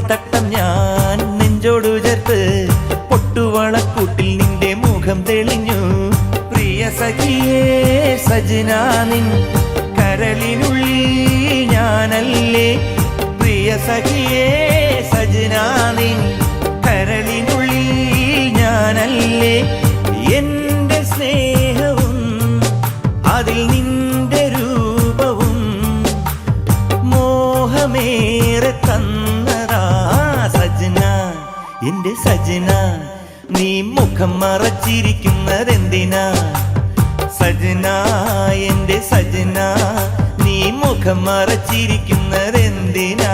തട്ടം ഞാൻ നെഞ്ചോടു ചേർത്ത് പൊട്ടുവളക്കൂട്ടിൽ നിന്റെ മുഖം തെളിഞ്ഞു. പ്രിയ സഖിയേ സജനാ നിൻ കരളിനുള്ളിൽ ഞാനല്ലേ. പ്രിയ സഖിയേ സജനാ നിൻ കരളിനുള്ളിൽ ഞാനല്ലേ. എന്റെ സ്നേഹവും അതിൽ നിന്റെ രൂപവും മോഹമേറെ തന്നതാ സജന. എന്റെ സജന നീ മുഖം മറച്ചിരിക്കുന്നതെന്തിനാ സജന. എന്റെ സജന നീ മുഖം മറച്ചിരിക്കുന്നതെന്തിനാ.